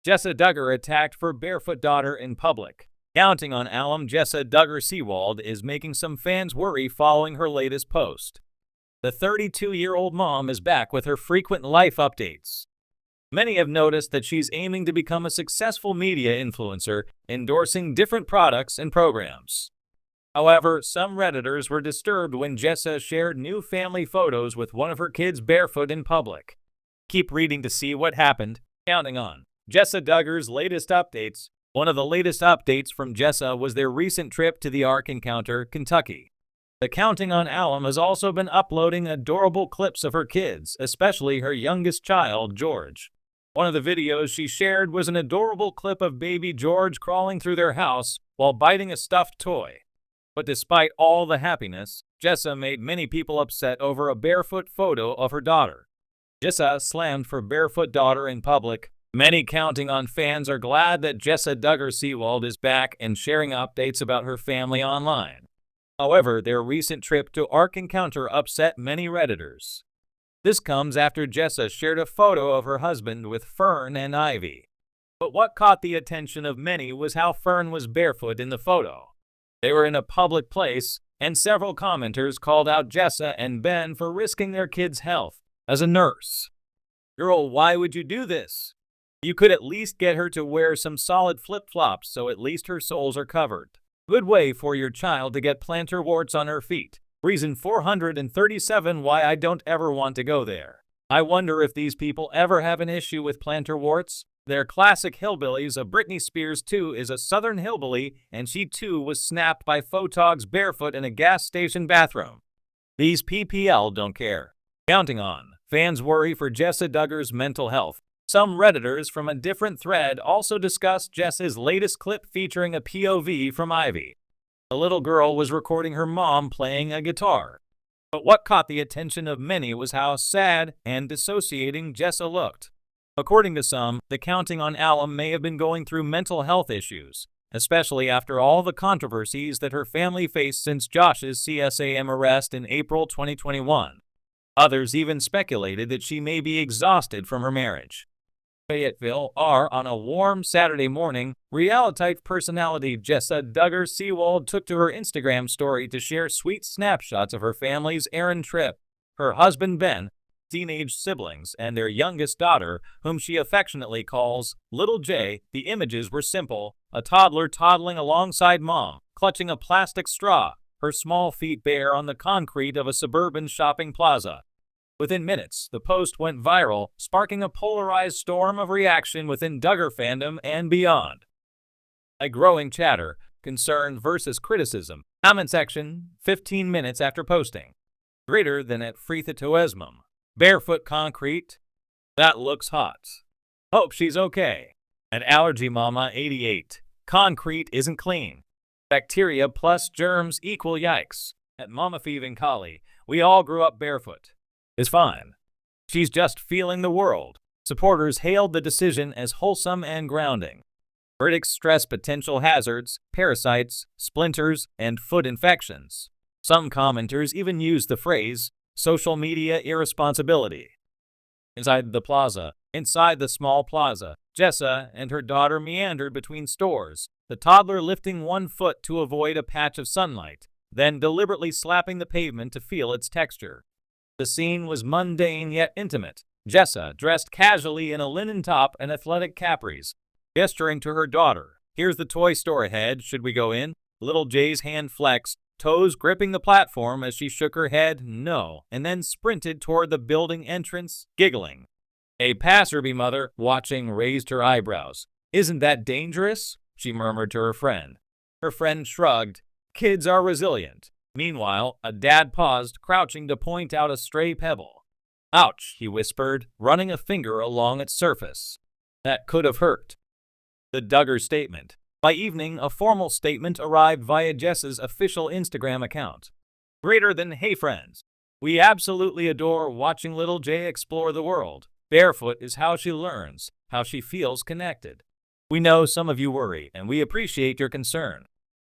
Jessa Duggar attacked for barefoot daughter in public. Counting on alum Jessa Duggar Seawald is making some fans worry following her latest post. The 32-year-old mom is back with her frequent life updates. Many have noticed that she's aiming to become a successful media influencer, endorsing different products and programs. However, some Redditors were disturbed when Jessa shared new family photos with one of her kids barefoot in public. Keep reading to see what happened. Counting on Jessa Duggar's latest updates. One of the latest updates from Jessa was their recent trip to the Ark Encounter, Kentucky. The Counting on alum has also been uploading adorable clips of her kids, especially her youngest child, George. One of the videos she shared was an adorable clip of baby George crawling through their house while biting a stuffed toy. But despite all the happiness, Jessa made many people upset over a barefoot photo of her daughter. Jessa slammed for barefoot daughter in public. Many Counting on fans are glad that Jessa Duggar Seawald is back and sharing updates about her family online. However, their recent trip to Ark Encounter upset many Redditors. This comes after Jessa shared a photo of her husband with Fern and Ivy. But what caught the attention of many was how Fern was barefoot in the photo. They were in a public place, and several commenters called out Jessa and Ben for risking their kid's health. As a nurse, girl, why would you do this? You could at least get her to wear some solid flip-flops so at least her soles are covered. Good way for your child to get plantar warts on her feet. Reason 437 why I don't ever want to go there. I wonder if these people ever have an issue with plantar warts. They're classic hillbillies. Britney Spears too is a southern hillbilly, and she too was snapped by photogs barefoot in a gas station bathroom. These PPL don't care. Counting on fans worry for Jessa Duggar's mental health. Some Redditors from a different thread also discussed Jessa's latest clip featuring a POV from Ivy. The little girl was recording her mom playing a guitar. But what caught the attention of many was how sad and dissociating Jessa looked. According to some, the Counting on alum may have been going through mental health issues, especially after all the controversies that her family faced since Josh's CSAM arrest in April 2021. Others even speculated that she may be exhausted from her marriage. Fayetteville, on a warm Saturday morning, reality personality Jessa Duggar Seawald took to her Instagram story to share sweet snapshots of her family's errand trip. Her husband Ben, teenage siblings, and their youngest daughter, whom she affectionately calls Little J. The images were simple: a toddler toddling alongside mom, clutching a plastic straw, her small feet bare on the concrete of a suburban shopping plaza. Within minutes, the post went viral, sparking a polarized storm of reaction within Duggar fandom and beyond. A growing chatter, concern versus criticism. Comment section, 15 minutes after posting. Greater than at Freethatoesmum. Barefoot concrete. That looks hot. Hope she's okay. At Allergy Mama 88. Concrete isn't clean. Bacteria plus germs equal yikes. At Mama Thieving Collie. We all grew up barefoot. Is fine. She's just feeling the world. Supporters hailed the decision as wholesome and grounding. Critics stress potential hazards, parasites, splinters, and foot infections. Some commenters even used the phrase, social media irresponsibility. Inside the small plaza, Jessa and her daughter meandered between stores, the toddler lifting one foot to avoid a patch of sunlight, then deliberately slapping the pavement to feel its texture. The scene was mundane yet intimate. Jessa, dressed casually in a linen top and athletic capris, gesturing to her daughter. Here's the toy store ahead, should we go in? Little J's hand flexed, toes gripping the platform as she shook her head no, and then sprinted toward the building entrance, giggling. A passerby mother, watching, raised her eyebrows. Isn't that dangerous? She murmured to her friend. Her friend shrugged. Kids are resilient. Meanwhile, a dad paused, crouching to point out a stray pebble. Ouch, he whispered, running a finger along its surface. That could have hurt. The Duggar statement. By evening, a formal statement arrived via Jessa's official Instagram account. Greater than, hey friends. We absolutely adore watching little J explore the world. Barefoot is how she learns, how she feels connected. We know some of you worry, and we appreciate your concern.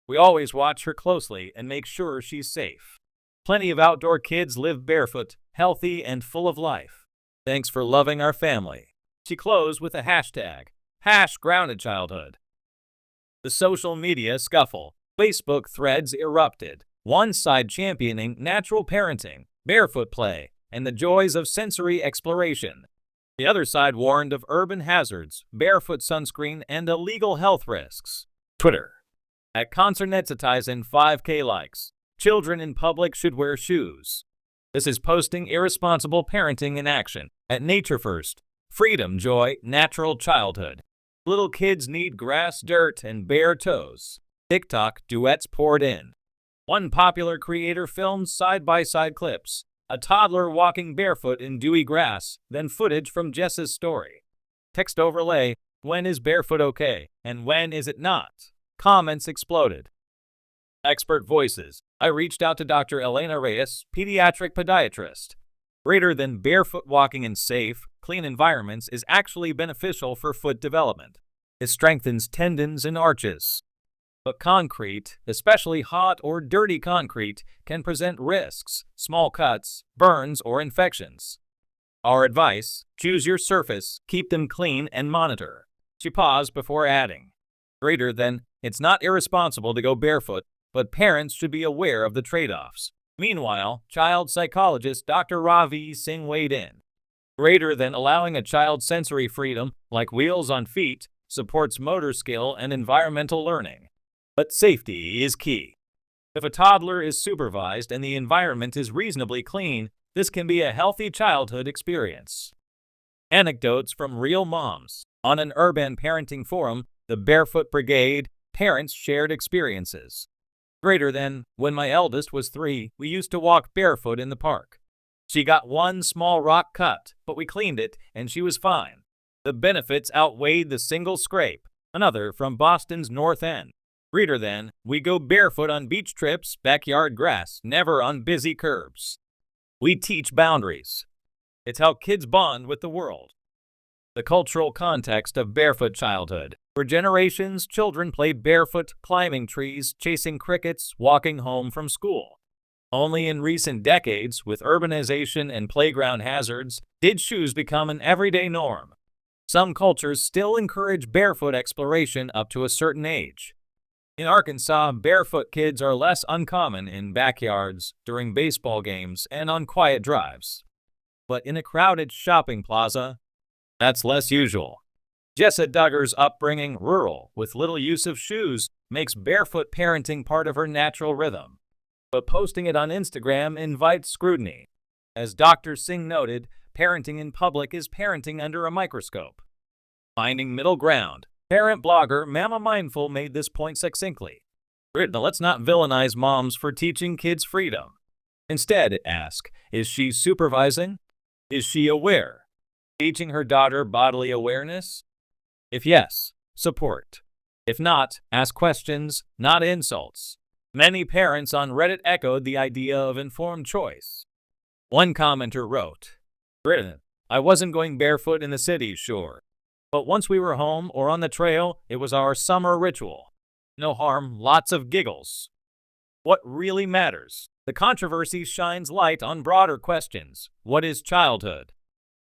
We always watch her closely and make sure she's safe. Plenty of outdoor kids live barefoot, healthy and full of life. Thanks for loving our family. She closed with a hashtag Grounded childhood. The social media scuffle. Facebook threads erupted. One side championing natural parenting, barefoot play, and the joys of sensory exploration. The other side warned of urban hazards, barefoot sunscreen, and illegal health risks. Twitter. At Concernetatizen 5K likes. Children in public should wear shoes. This is posting irresponsible parenting in action. At Nature First. Freedom, joy, natural childhood. Little kids need grass, dirt, and bare toes. TikTok duets poured in. One popular creator filmed side-by-side clips. A toddler walking barefoot in dewy grass, then footage from Jessa's story. Text overlay, when is barefoot okay, and when is it not? Comments exploded. Expert voices. I reached out to Dr. Elena Reyes, pediatric podiatrist. Greater than barefoot walking in safe, clean environments is actually beneficial for foot development. It strengthens tendons and arches. But concrete, especially hot or dirty concrete, can present risks, small cuts, burns, or infections. Our advice, choose your surface, keep them clean, and monitor. She paused before adding. Greater than, it's not irresponsible to go barefoot, but parents should be aware of the trade-offs. Meanwhile, child psychologist Dr. Ravi Singh weighed in. Greater than allowing a child sensory freedom, like wheels on feet, supports motor skill and environmental learning. But safety is key. If a toddler is supervised and the environment is reasonably clean, this can be a healthy childhood experience. Anecdotes from real moms. On an urban parenting forum, the Barefoot Brigade, parents shared experiences. Greater than, when my eldest was 3, we used to walk barefoot in the park. She got one small rock cut, but we cleaned it, and she was fine. The benefits outweighed the single scrape. Another from Boston's North End. Greater than, we go barefoot on beach trips, backyard grass, never on busy curbs. We teach boundaries. It's how kids bond with the world. The cultural context of barefoot childhood. For generations, children played barefoot, climbing trees, chasing crickets, walking home from school. Only in recent decades, with urbanization and playground hazards, did shoes become an everyday norm. Some cultures still encourage barefoot exploration up to a certain age. In Arkansas, barefoot kids are less uncommon in backyards, during baseball games, and on quiet drives. But in a crowded shopping plaza, that's less usual. Jessa Duggar's upbringing, rural, with little use of shoes, makes barefoot parenting part of her natural rhythm. But posting it on Instagram invites scrutiny. As Dr. Singh noted, parenting in public is parenting under a microscope. Finding middle ground. Parent blogger Mama Mindful made this point succinctly. Let's not villainize moms for teaching kids freedom. Instead, ask, is she supervising? Is she aware? Teaching her daughter bodily awareness? If yes, support. If not, ask questions, not insults. Many parents on Reddit echoed the idea of informed choice. One commenter wrote, I wasn't going barefoot in the city, sure. But once we were home or on the trail, it was our summer ritual. No harm, lots of giggles. What really matters? The controversy shines light on broader questions. What is childhood?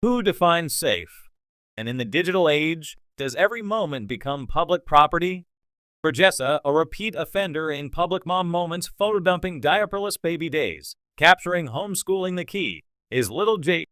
Who defines safe? And in the digital age, does every moment become public property? For Jessa, a repeat offender in public mom moments, photodumping diaperless baby days, capturing homeschooling the key, is little J.